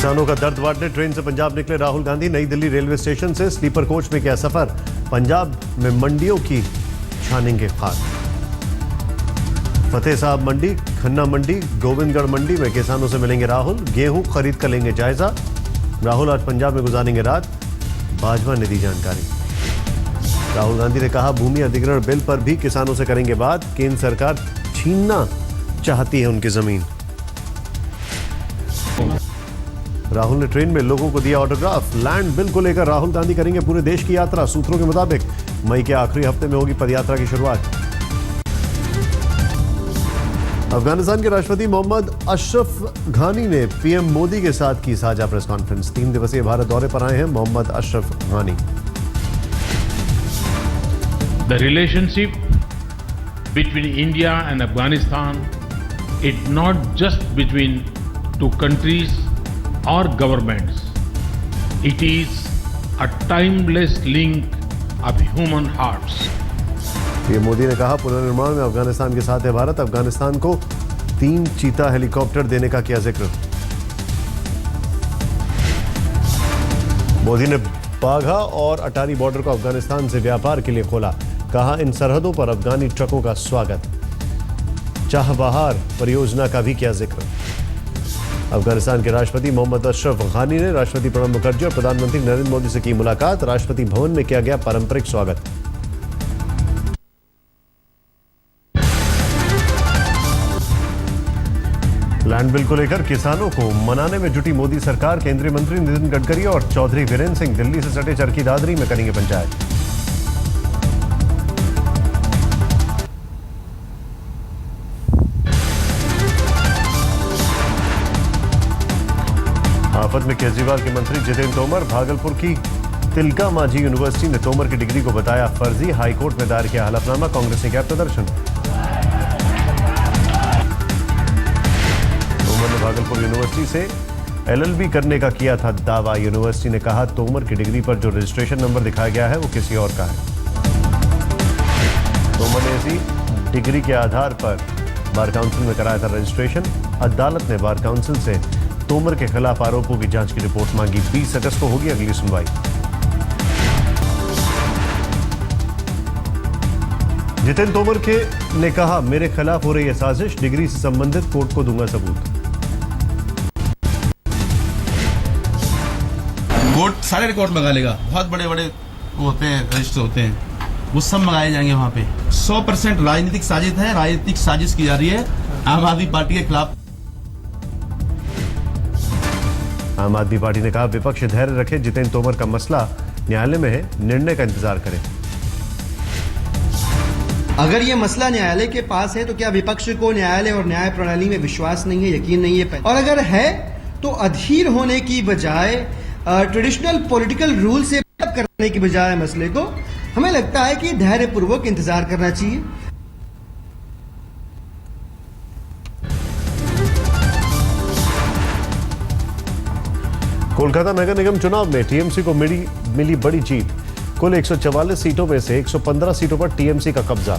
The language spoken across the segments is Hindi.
किसानों का दर्द बांटने ट्रेन से पंजाब निकले राहुल गांधी। नई दिल्ली रेलवे स्टेशन से स्लीपर कोच में किया सफर। पंजाब में मंडियों की छानेंगे खाद। फतेह साहब मंडी, खन्ना मंडी, गोविंदगढ़ मंडी में किसानों से मिलेंगे राहुल। गेहूं खरीद कर लेंगे जायजा। राहुल आज पंजाब में गुजारेंगे रात। भाजपा ने दी जानकारी। राहुल गांधी ने कहा भूमि अधिग्रहण बिल पर भी किसानों से करेंगे बात। केंद्र सरकार छीनना चाहती है उनकी जमीन। राहुल ने ट्रेन में लोगों को दिया ऑटोग्राफ। लैंड बिल को लेकर राहुल गांधी करेंगे पूरे देश की यात्रा। सूत्रों के मुताबिक मई के आखिरी हफ्ते में होगी पदयात्रा की शुरुआत। अफगानिस्तान के राष्ट्रपति मोहम्मद अशरफ घानी ने पीएम मोदी के साथ की साझा प्रेस कॉन्फ्रेंस। 3 दिवसीय भारत दौरे पर आए हैं मोहम्मद अशरफ घानी। The relationship between India and Afghanistan is not just between two countries or governments. It is a timeless link of human hearts. PM Modi ने कहा पुनर्निर्माण में अफगानिस्तान के साथ है भारत। अफगानिस्तान को 3 चीता हेलीकॉप्टर देने का किया जिक्र। मोदी ने बाघा और अटारी बॉर्डर को अफगानिस्तान से व्यापार के लिए खोला। कहा इन सरहदों पर अफगानी ट्रकों का स्वागत। चाहबहार परियोजना का भी किया जिक्र। अफगानिस्तान के राष्ट्रपति मोहम्मद अशरफ घानी ने राष्ट्रपति प्रणब मुखर्जी और प्रधानमंत्री नरेंद्र मोदी से की मुलाकात। राष्ट्रपति भवन में किया गया पारंपरिक स्वागत। लैंड बिल को लेकर किसानों को मनाने में जुटी मोदी सरकार। केंद्रीय मंत्री नितिन गडकरी और चौधरी वीरेंद्र सिंह दिल्ली से सटे चरखी दादरी में करेंगे पंचायत। आफत में केजरीवाल के मंत्री जितेंद्र तोमर। भागलपुर की तिलका मांझी यूनिवर्सिटी ने तोमर की डिग्री को बताया फर्जी। हाईकोर्ट में दायर किया हलफनामा। कांग्रेस ने किया प्रदर्शन। तोमर ने भागलपुर यूनिवर्सिटी से एलएलबी करने का किया था दावा। यूनिवर्सिटी ने कहा तोमर की डिग्री पर जो रजिस्ट्रेशन नंबर दिखाया गया है वो किसी और का है। तोमर ने ऐसी डिग्री के आधार पर बार काउंसिल में कराया था रजिस्ट्रेशन। अदालत ने बार काउंसिल से तोमर के खिलाफ आरोपों की जांच की रिपोर्ट मांगी। 20 अगस्त को होगी अगली सुनवाई। जितेंद्र तोमर ने कहा मेरे खिलाफ हो रही है साजिश। डिग्री से संबंधित कोर्ट को दूंगा सबूत। कोर्ट सारे रिकॉर्ड मंगा लेगा। बहुत बड़े बड़े होते हैं, रजिस्टर होते हैं, वो सब मंगाए जाएंगे वहां पे। 100% राजनीतिक साजिश है। राजनीतिक साजिश की जा रही है आम आदमी पार्टी के खिलाफ। आम आदमी पार्टी ने कहा विपक्ष धैर्य रखे। जितेंद्र तोमर का मसला न्यायालय में है, निर्णय का इंतजार करें। अगर ये मसला न्यायालय के पास है तो क्या विपक्ष को न्यायालय और न्याय प्रणाली में विश्वास नहीं है, यकीन नहीं है? और अगर है तो अधीर होने की बजाय ट्रेडिशनल पॉलिटिकल रूल से करने की बजाय मसले को हमें लगता है कि धैर्यपूर्वक इंतजार करना चाहिए। कोलकाता नगर निगम चुनाव में टीएमसी को मिली बड़ी जीत। कुल 144 सीटों में से 115 सीटों पर टीएमसी का कब्जा।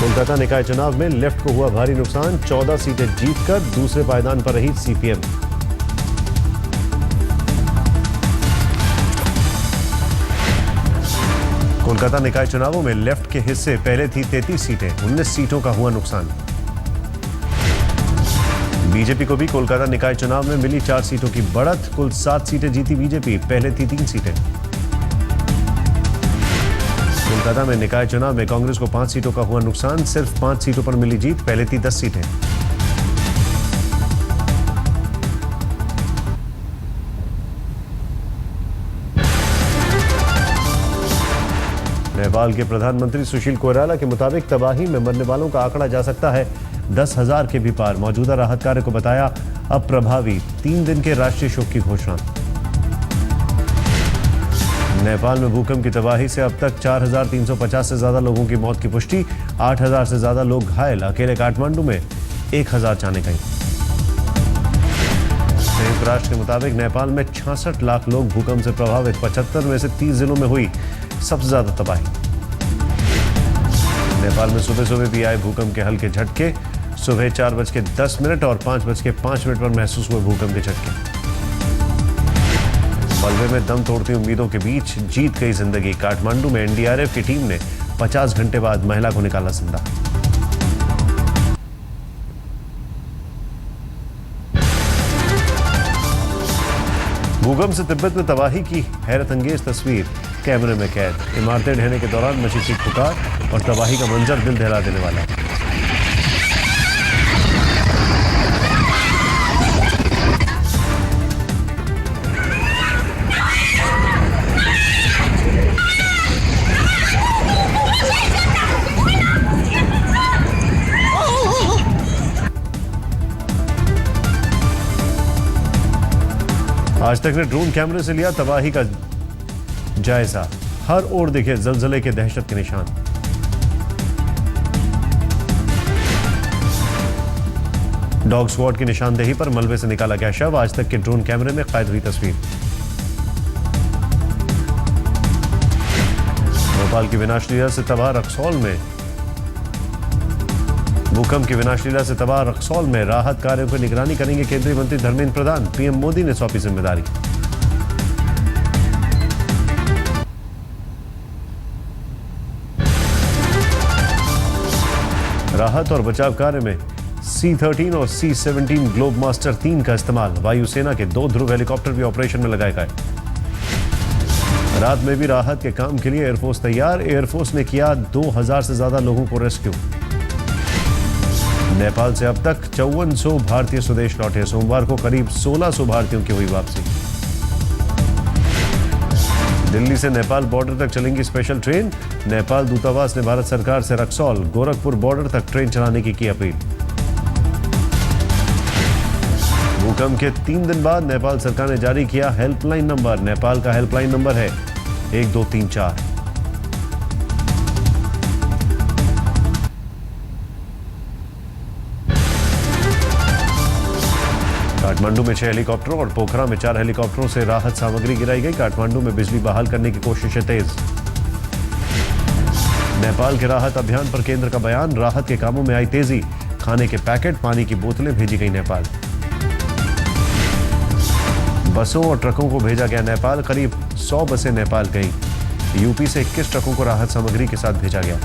कोलकाता निकाय चुनाव में लेफ्ट को हुआ भारी नुकसान। 14 सीटें जीतकर दूसरे पायदान पर रही सीपीएम। कोलकाता निकाय चुनावों में लेफ्ट के हिस्से पहले थी 33 सीटें। 19 सीटों का हुआ नुकसान। बीजेपी को भी कोलकाता निकाय चुनाव में मिली 4 सीटों की बढ़त। कुल 7 सीटें जीती बीजेपी, पहले थी 3 सीटें। कोलकाता में निकाय चुनाव में कांग्रेस को 5 सीटों का हुआ नुकसान। सिर्फ 5 सीटों पर मिली जीत, पहले थी 10 सीटें। नेपाल के प्रधानमंत्री सुशील कोइराला के मुताबिक तबाही में मरने वालों का आंकड़ा जा सकता है 10,000 के भी पार। मौजूदा राहत कार्य को बताया अप्रभावी। 3 दिन के राष्ट्रीय शोक की घोषणा। नेपाल में भूकंप की तबाही से अब तक 4,350 से ज्यादा लोगों की मौत की पुष्टि। 8,000 से ज्यादा लोग घायल। अकेले काठमांडू में 1,000 जाने गई। संयुक्त राष्ट्र के मुताबिक नेपाल में 66 लाख लोग भूकंप से प्रभावित। 75 में से 30 जिलों में हुई सबसे ज्यादा तबाही। नेपाल में सुबह सुबह भी आए भूकंप के हल्के झटके। सुबह 4:10 और 5:05 पर महसूस हुए भूकंप के झटके। मलबे में दम तोड़ती उम्मीदों के बीच जीत गई जिंदगी। काठमांडू में एनडीआरएफ की टीम ने 50 घंटे बाद महिला को निकाला जिंदा। भूकंप से तिब्बत में तबाही की हैरत अंगेज तस्वीर कैमरे में कैद। इमारतें ढहने के दौरान मची चीख पुकार और तबाही का मंजर दिल दहला देने वाला है। आज तक ने ड्रोन कैमरे से लिया तबाही का जायजा। हर ओर दिखे जलजले के दहशत के निशान। डॉग स्क्वाड की निशानदेही पर मलबे से निकाला गया शव। आज तक के ड्रोन कैमरे में कैद हुई तस्वीर। भोपाल की विनाशलीला से तबाह रक्सौल में भूकंप की विनाशलीला से तबाह रक्सौल में राहत कार्यों की निगरानी करेंगे केंद्रीय मंत्री धर्मेंद्र प्रधान। पीएम मोदी ने सौंपी जिम्मेदारी। राहत और बचाव कार्य में C-13 और C-17 ग्लोब मास्टर 3 का इस्तेमाल। वायुसेना के 2 ध्रुव हेलीकॉप्टर भी ऑपरेशन में लगाए गए। रात में भी राहत के काम के लिए एयरफोर्स तैयार। एयरफोर्स ने किया 2000 से ज्यादा लोगों को रेस्क्यू। नेपाल से अब तक 5400 भारतीय स्वदेश लौटे। सोमवार को करीब 1600 भारतीयों की हुई वापसी। दिल्ली से नेपाल बॉर्डर तक चलेंगी स्पेशल ट्रेन। नेपाल दूतावास ने भारत सरकार से रक्सौल गोरखपुर बॉर्डर तक ट्रेन चलाने की अपील। भूकंप के 3 दिन बाद नेपाल सरकार ने जारी किया हेल्पलाइन नंबर। नेपाल का हेल्पलाइन नंबर है 1234। काठमांडू में 6 हेलीकॉप्टरों और पोखरा में 4 हेलीकॉप्टरों से राहत सामग्री गिराई गई। काठमांडू में बिजली बहाल करने की कोशिशें तेज। नेपाल के राहत अभियान पर केंद्र का बयान। राहत के कामों में आई तेजी। खाने के पैकेट, पानी की बोतलें भेजी गई नेपाल। बसों और ट्रकों को भेजा गया नेपाल। करीब 100 बसें नेपाल गईं। यूपी से 21 ट्रकों को राहत सामग्री के साथ भेजा गया।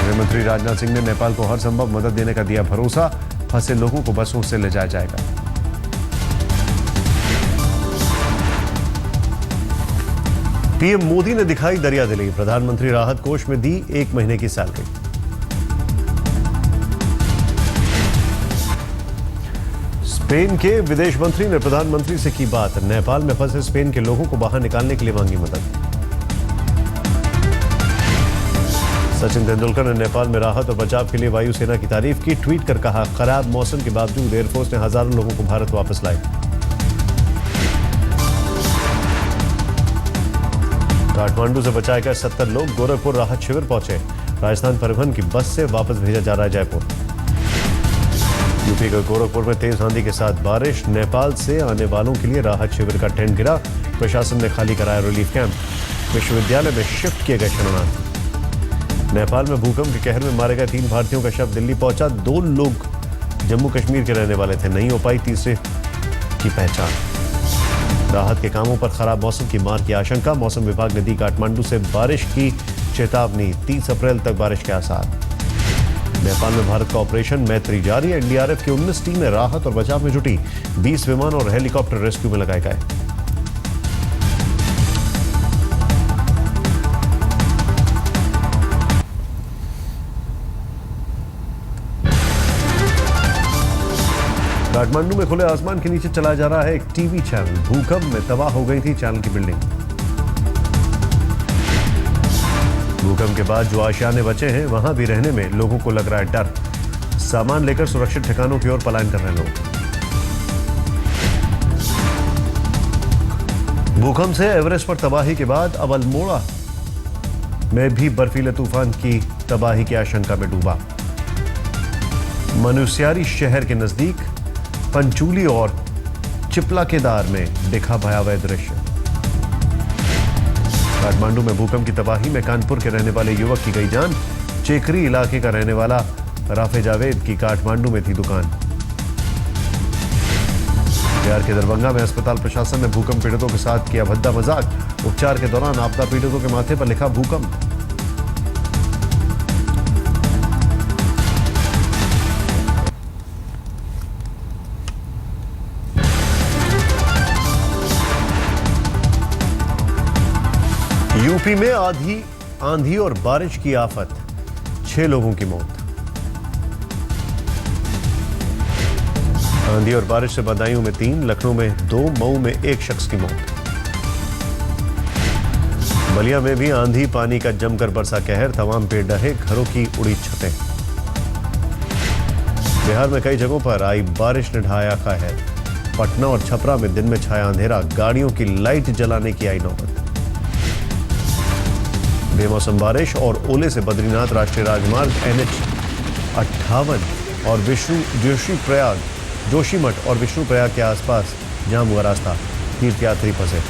गृहमंत्री राजनाथ सिंह ने नेपाल को हर संभव मदद देने का दिया भरोसा। फंसे लोगों को बसों से ले जाया जाएगा। पीएम मोदी ने दिखाई दरियादिली। प्रधानमंत्री राहत कोष में दी 1 महीने की सैलरी। स्पेन के विदेश मंत्री ने प्रधानमंत्री से की बात। नेपाल में फंसे स्पेन के लोगों को बाहर निकालने के लिए मांगी मदद। सचिन तेंदुलकर ने नेपाल में राहत और बचाव के लिए वायुसेना की तारीफ की। ट्वीट कर कहा, खराब मौसम के बावजूद एयरफोर्स ने हजारों लोगों को भारत वापस लाए। काठमांडू से बचाए गए 70 लोग गोरखपुर राहत शिविर पहुंचे। राजस्थान परिवहन की बस से वापस भेजा जा रहा है जयपुर। यूपी के गोरखपुर में तेज आंधी के साथ बारिश। नेपाल से आने वालों के लिए राहत शिविर का टेंट गिरा। प्रशासन ने खाली कराया रिलीफ कैंप। विश्वविद्यालय में शिफ्ट किए गए शरणार्थी। नेपाल में भूकंप के कहर में मारे गए 3 भारतीयों का शव दिल्ली पहुंचा। 2 लोग जम्मू कश्मीर के रहने वाले थे। नहीं हो पाई तीसरे की पहचान। राहत के कामों पर खराब मौसम की मार की आशंका। मौसम विभाग ने दी काठमांडू से बारिश की चेतावनी। 30 अप्रैल तक बारिश के आसार। नेपाल में भारत का ऑपरेशन मैत्री जारी। एनडीआरएफ की 19 टीमें राहत और बचाव में जुटी। 20 विमान और हेलीकॉप्टर रेस्क्यू में लगाए गए। काठमांडू में खुले आसमान के नीचे चलाया जा रहा है एक टीवी चैनल। भूकंप में तबाह हो गई थी चैनल की बिल्डिंग। भूकंप के बाद जो आशियाने बचे हैं वहां भी रहने में लोगों को लग रहा है डर। सामान लेकर सुरक्षित ठिकानों की ओर पलायन कर रहे हैं लोग। भूकंप से एवरेस्ट पर तबाही के बाद अब अल्मोड़ा में भी बर्फीले तूफान की तबाही की आशंका में डूबा। मनुस्यारी शहर के नजदीक पंचूली और चिपला केदार में दिखा भयावह दृश्य। काठमांडू में भूकंप की तबाही में कानपुर के रहने वाले युवक की गई जान। चेकरी इलाके का रहने वाला राफे जावेद की काठमांडू में थी दुकान। बिहार के दरभंगा में अस्पताल प्रशासन ने भूकंप पीड़ितों के साथ किया भद्दा मजाक। उपचार के दौरान आपदा पीड़ितों के माथे पर लिखा भूकंप। यूपी में आंधी और बारिश की आफत, 6 लोगों की मौत। आंधी और बारिश से बदायूं में 3, लखनऊ में 2, मऊ में 1 शख्स की मौत। बलिया में भी आंधी पानी का जमकर बरसा कहर, तमाम पेड़ ढहे, घरों की उड़ी छतें। बिहार में कई जगहों पर आई बारिश ने ढाया कहर। पटना और छपरा में दिन में छाया अंधेरा, गाड़ियों की लाइट जलाने की आई नौबत। बेमौसम बारिश और ओले से बद्रीनाथ राष्ट्रीय राजमार्ग NH-58 और जोशीमठ और विष्णुप्रयाग के आसपास जाम हुआ रास्ता, तीर्थयात्री फंसे।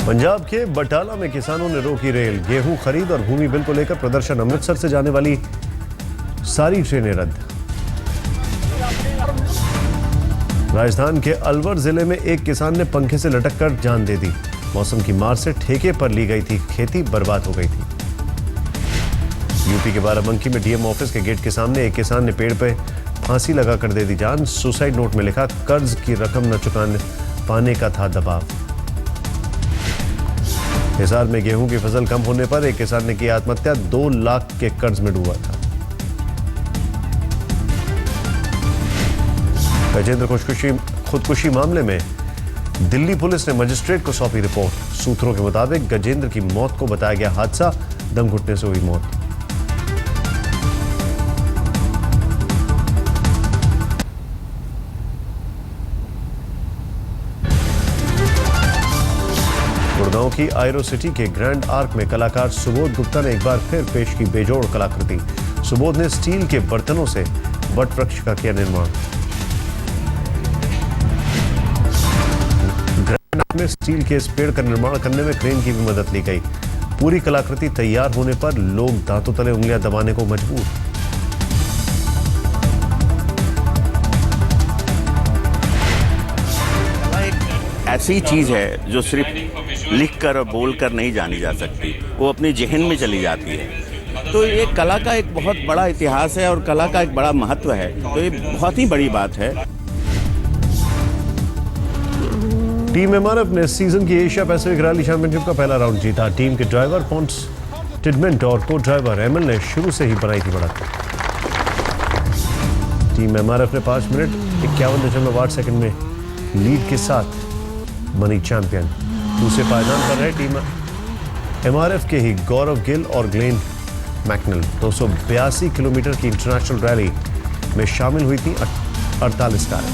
पंजाब के बटाला में किसानों ने रोकी रेल, गेहूं खरीद और भूमि बिल को लेकर प्रदर्शन। अमृतसर से जाने वाली सारी ट्रेनें रद्द। राजस्थान के अलवर जिले में एक किसान ने पंखे से लटककर जान दे दी। मौसम की मार से ठेके पर ली गई थी खेती, बर्बाद हो गई थी। यूपी के बाराबंकी में डीएम ऑफिस के गेट के सामने एक किसान ने पेड़ पर फांसी लगाकर दे दी जान। सुसाइड नोट में लिखा कर्ज की रकम न चुकाने पाने का था दबाव। हिसार में गेहूं की फसल कम होने पर एक किसान ने की आत्महत्या, 2 लाख के कर्ज में डूबा था। गजेंद्र खुदकुशी मामले में दिल्ली पुलिस ने मजिस्ट्रेट को सौंपी रिपोर्ट। सूत्रों के मुताबिक गजेंद्र की मौत को बताया गया हादसा, दम घुटने से हुई मौत। गुड़गांव की आयरो सिटी के ग्रैंड आर्क में कलाकार सुबोध गुप्ता ने एक बार फिर पेश की बेजोड़ कलाकृति। सुबोध ने स्टील के बर्तनों से वट वृक्ष का किया निर्माण। ग्रैंड आर्क में स्टील के इस पेड़ का निर्माण करने में क्रेन की भी मदद ली गई। पूरी कलाकृति तैयार होने पर लोग दांतों तले उंगलियां दबाने को मजबूर। ऐसी चीज़ है जो सिर्फ लिखकर और बोलकर नहीं जानी जा सकती, वो अपनी जहन में चली जाती है। तो ये कला का एक बहुत बड़ा इतिहास है और कला का एक बड़ा महत्व है, तो ये बहुत ही बड़ी बात है। टीम एमआरएफ ने सीजन की एशिया पैसिफिक रैली चैंपियनशिप का पहला राउंड जीता। टीम के ड्राइवर पॉन्स टिडमेंट और को ड्राइवर एमएल ने शुरू से ही बनाई थी बढ़त। टीम एमआरएफ ने 5 मिनट 51.8 सेकंड में लीड के साथ बनी चैंपियन। दूसरे पायदान पर रहे टीम एमआरएफ के ही गौरव गिल और ग्लेन मैकनल। 282 किलोमीटर की इंटरनेशनल रैली में शामिल हुई थी 48 कारें।